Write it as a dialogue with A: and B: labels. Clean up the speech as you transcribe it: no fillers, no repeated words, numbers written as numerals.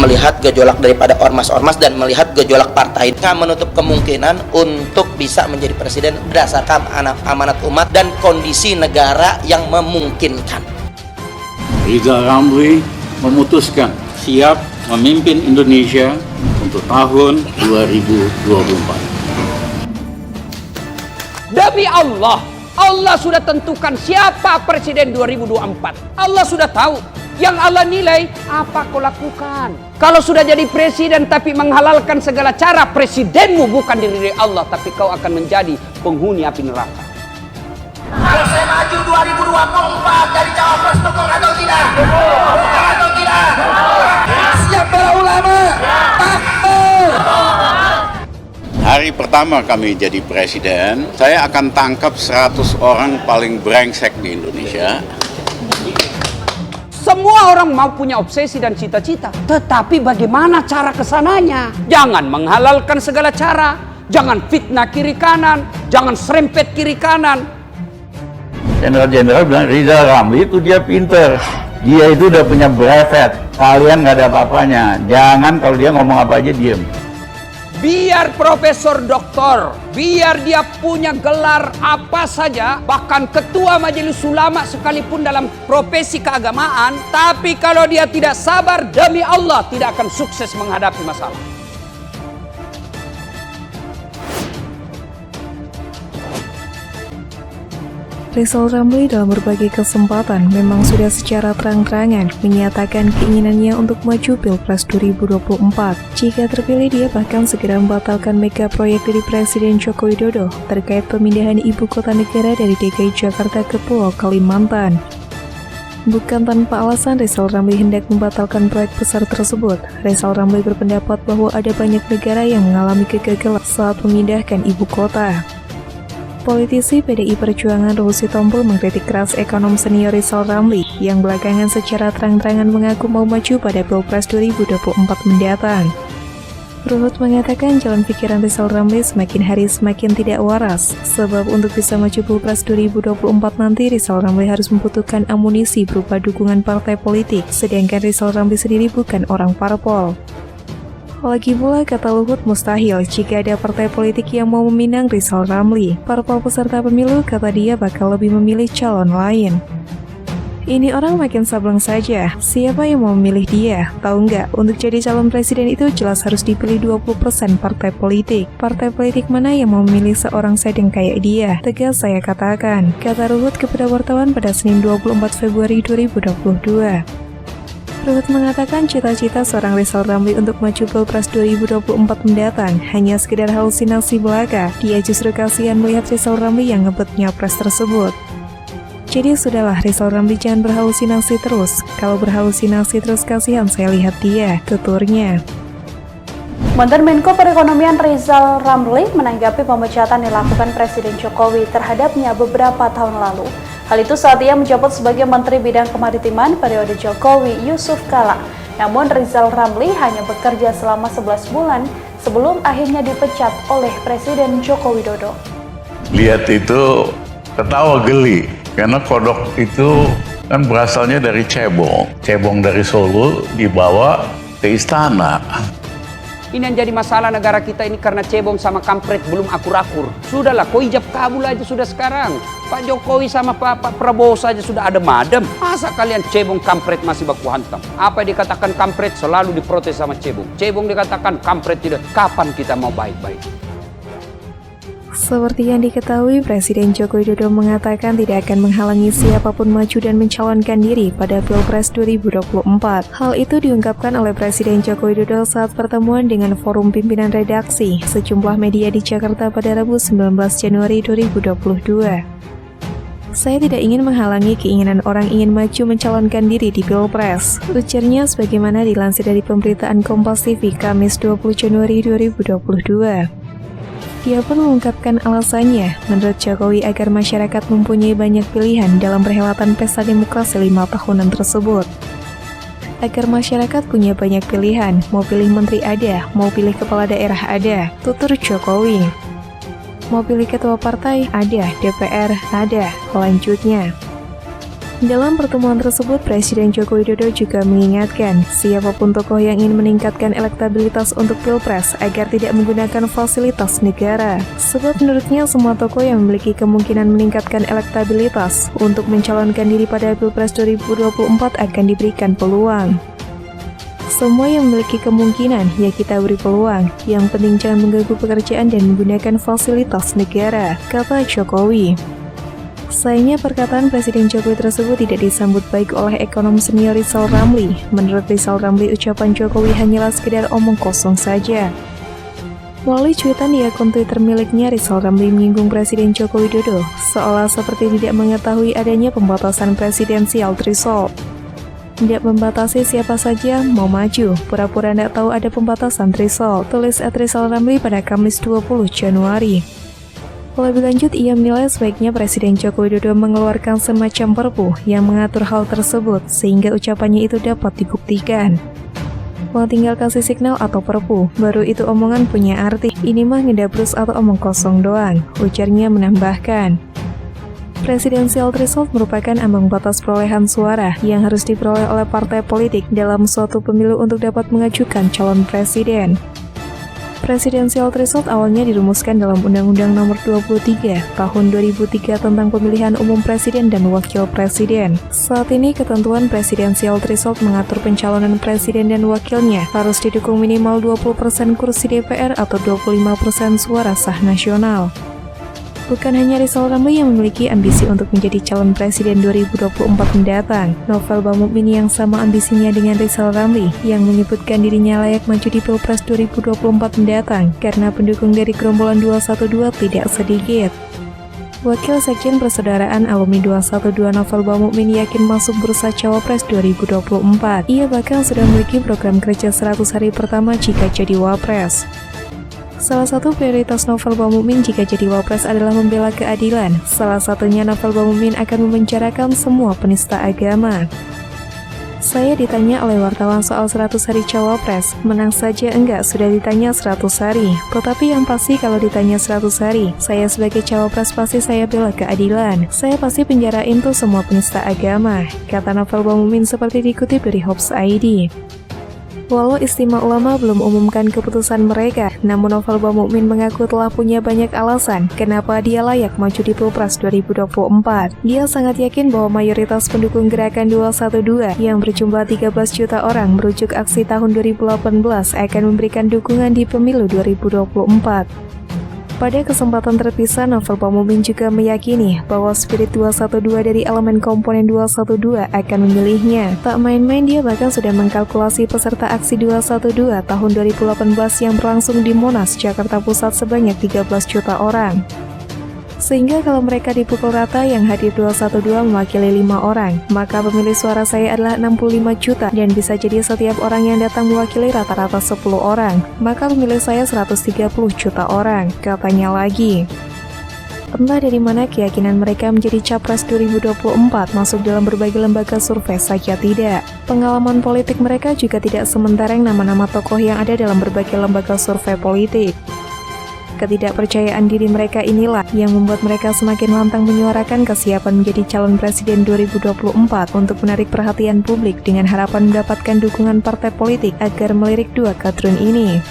A: melihat gejolak daripada ormas-ormas dan melihat gejolak partai, nggak menutup kemungkinan untuk bisa menjadi presiden berdasarkan amanat umat dan kondisi negara yang memungkinkan.
B: Rizal Ramli memutuskan siap memimpin Indonesia untuk tahun 2024.
C: Demi Allah, Allah sudah tentukan siapa presiden 2024. Allah sudah tahu. Yang Allah nilai, apa kau lakukan. Kalau sudah jadi presiden tapi menghalalkan segala cara, presidenmu bukan diri Allah, tapi kau akan menjadi penghuni api neraka.
D: Kalau saya maju 2024 jadi cawapres, dukung atau tidak? Dukung atau tidak? Siap para ulama, takbir.
B: Hari pertama kami jadi presiden, saya akan tangkap 100 orang paling brengsek di Indonesia.
C: Semua orang mau punya obsesi dan cita-cita, tetapi bagaimana cara kesananya? Jangan menghalalkan segala cara, jangan fitnah kiri kanan, jangan serempet kiri kanan.
E: Jenderal-jenderal bilang Rizal Ramli itu dia pinter, dia itu udah punya brevet, kalian nggak ada apa-apanya. Jangan kalau dia ngomong apa aja diem.
C: Biar profesor doktor, biar dia punya gelar apa saja, bahkan ketua majelis ulama sekalipun dalam profesi keagamaan, tapi kalau dia tidak sabar, demi Allah tidak akan sukses menghadapi masalah.
F: Rizal Ramli dalam berbagai kesempatan memang sudah secara terang-terangan menyatakan keinginannya untuk maju Pilpres 2024. Jika terpilih, dia bahkan segera membatalkan mega proyek dari Presiden Joko Widodo terkait pemindahan ibu kota negara dari DKI Jakarta ke Pulau Kalimantan. Bukan tanpa alasan Rizal Ramli hendak membatalkan proyek besar tersebut. Rizal Ramli berpendapat bahwa ada banyak negara yang mengalami kegagalan saat memindahkan ibu kota. Politisi PDI Perjuangan Ruhut Sitompul mengkritik keras ekonom senior Rizal Ramli yang belakangan secara terang-terangan mengaku mau maju pada Pilpres 2024 mendatang. Ruhut mengatakan jalan pikiran Rizal Ramli semakin hari semakin tidak waras, sebab untuk bisa maju Pilpres 2024 nanti Rizal Ramli harus membutuhkan amunisi berupa dukungan partai politik, sedangkan Rizal Ramli sendiri bukan orang parpol. Lagi pula, kata Luhut, mustahil jika ada partai politik yang mau meminang Rizal Ramli. Parpol peserta pemilu, kata dia, bakal lebih memilih calon lain. Ini orang makin sableng saja. Siapa yang mau memilih dia? Tahu nggak, untuk jadi calon presiden itu jelas harus dipilih 20% partai politik. Partai politik mana yang mau memilih seorang sedeng kayak dia? Tegas saya katakan, kata Luhut kepada wartawan pada Senin 24 Februari 2022. Ruhut mengatakan cita-cita seorang Rizal Ramli untuk maju Pilpres 2024 mendatang hanya sekedar halusinasi belaka. Dia justru kasihan melihat Rizal Ramli yang ngebut nyapres tersebut. Jadi sudahlah, Rizal Ramli jangan berhalusinasi terus. Kalau berhalusinasi terus kasihan saya lihat dia, tuturnya.
G: Mantan Menko Perekonomian Rizal Ramli menanggapi pemecatan dilakukan Presiden Jokowi terhadapnya beberapa tahun lalu. Hal itu saat ia menjabat sebagai Menteri Bidang Kemaritiman periode Jokowi Yusuf Kala. Namun Rizal Ramli hanya bekerja selama 11 bulan sebelum akhirnya dipecat oleh Presiden Joko Widodo.
H: Lihat itu ketawa geli, karena kodok itu kan berasalnya dari cebong. Cebong dari Solo dibawa ke istana.
C: Ini yang jadi masalah negara kita ini karena cebong sama kampret belum akur-akur. Sudahlah, kau ijab kabul aja sudah sekarang. Pak Jokowi sama Pak Prabowo saja sudah ada madem. Masa kalian cebong kampret masih baku hantam? Apa yang dikatakan kampret selalu diprotes sama cebong. Cebong dikatakan kampret tidak. Kapan kita mau baik-baik?
F: Seperti yang diketahui, Presiden Joko Widodo mengatakan tidak akan menghalangi siapapun maju dan mencalonkan diri pada Pilpres 2024. Hal itu diungkapkan oleh Presiden Joko Widodo saat pertemuan dengan forum pimpinan redaksi sejumlah media di Jakarta pada Rabu 19 Januari 2022. Saya tidak ingin menghalangi keinginan orang ingin maju mencalonkan diri di Pilpres, ujarnya sebagaimana dilansir dari pemberitaan Kompas TV Kamis 20 Januari 2022. Dia pun mengungkapkan alasannya, menurut Jokowi agar masyarakat mempunyai banyak pilihan dalam perhelatan pesta demokrasi 5 tahunan tersebut. Agar masyarakat punya banyak pilihan, mau pilih menteri ada, mau pilih kepala daerah ada, tutur Jokowi. Mau pilih ketua partai ada, DPR ada, lanjutnya. Dalam pertemuan tersebut, Presiden Joko Widodo juga mengingatkan siapapun tokoh yang ingin meningkatkan elektabilitas untuk Pilpres agar tidak menggunakan fasilitas negara. Sebab menurutnya semua tokoh yang memiliki kemungkinan meningkatkan elektabilitas untuk mencalonkan diri pada Pilpres 2024 akan diberikan peluang. Semua yang memiliki kemungkinan, ya kita beri peluang. Yang penting jangan mengganggu pekerjaan dan menggunakan fasilitas negara, kata Jokowi. Sayangnya perkataan Presiden Jokowi tersebut tidak disambut baik oleh ekonom senior Rizal Ramli. Menurut Rizal Ramli, ucapan Jokowi hanyalah sekedar omong kosong saja. Melalui cuitan di akun Twitter miliknya, Rizal Ramli menyinggung Presiden Joko Widodo, seolah seperti tidak mengetahui adanya pembatasan presidensial threshold. Tidak membatasi siapa saja mau maju, pura-pura tidak tahu ada pembatasan threshold, tulis @Rizal Ramli pada Kamis 20 Januari. Lebih lanjut, ia menilai sebaiknya Presiden Joko Widodo mengeluarkan semacam perpu yang mengatur hal tersebut sehingga ucapannya itu dapat dibuktikan. Mau tinggal kasih signal atau perpu, baru itu omongan punya arti. Ini mah ngedabrus atau omong kosong doang, ujarnya menambahkan. Presidensial threshold merupakan ambang batas perolehan suara yang harus diperoleh oleh partai politik dalam suatu pemilu untuk dapat mengajukan calon presiden. Presidensial threshold awalnya dirumuskan dalam Undang-Undang Nomor 23 Tahun 2003 tentang Pemilihan Umum Presiden dan Wakil Presiden. Saat ini ketentuan presidensial threshold mengatur pencalonan presiden dan wakilnya harus didukung minimal 20% kursi DPR atau 25% suara sah nasional. Bukan hanya Rizal Ramli yang memiliki ambisi untuk menjadi calon presiden 2024 mendatang. Novel Bamukmin yang sama ambisinya dengan Rizal Ramli yang menyebutkan dirinya layak maju di Pilpres 2024 mendatang karena pendukung dari gerombolan 212 tidak sedikit. Wakil Sekjen Persaudaraan Alumni 212 Novel Bamukmin yakin masuk bursa Cawapres 2024. Ia bahkan sudah memiliki program kerja 100 hari pertama jika jadi Wapres. Salah satu prioritas Novel Bamukmin jika jadi Wapres adalah membela keadilan. Salah satunya Novel Bamukmin akan memenjarakan semua penista agama. Saya ditanya oleh wartawan soal 100 hari Cawapres, menang saja enggak, sudah ditanya 100 hari. Tetapi yang pasti kalau ditanya 100 hari, saya sebagai Cawapres pasti saya bela keadilan. Saya pasti penjarain tuh semua penista agama, kata Novel Bamukmin seperti dikutip dari Hops ID. Walau Istimewa Ulama belum umumkan keputusan mereka, namun Novel Bamukmin mengaku telah punya banyak alasan kenapa dia layak maju di Pilpres 2024. Dia sangat yakin bahwa mayoritas pendukung gerakan 212 yang berjumlah 13 juta orang merujuk aksi tahun 2018 akan memberikan dukungan di pemilu 2024. Pada kesempatan terpisah, Novel Bamukmin juga meyakini bahwa spirit 212 dari elemen komponen 212 akan memilihnya. Tak main-main, dia bahkan sudah mengkalkulasi peserta aksi 212 tahun 2018 yang berlangsung di Monas, Jakarta Pusat sebanyak 13 juta orang. Sehingga kalau mereka dipukul rata, yang hadir 212 mewakili 5 orang, maka pemilih suara saya adalah 65 juta dan bisa jadi setiap orang yang datang mewakili rata-rata 10 orang, maka pemilih saya 130 juta orang, katanya lagi. Entah dari mana keyakinan mereka menjadi Capres 2024 masuk dalam berbagai lembaga survei saja tidak. Pengalaman politik mereka juga tidak sementereng nama-nama tokoh yang ada dalam berbagai lembaga survei politik. Ketidakpercayaan diri mereka inilah yang membuat mereka semakin lantang menyuarakan kesiapan menjadi calon presiden 2024 untuk menarik perhatian publik dengan harapan mendapatkan dukungan partai politik agar melirik dua kadrun ini.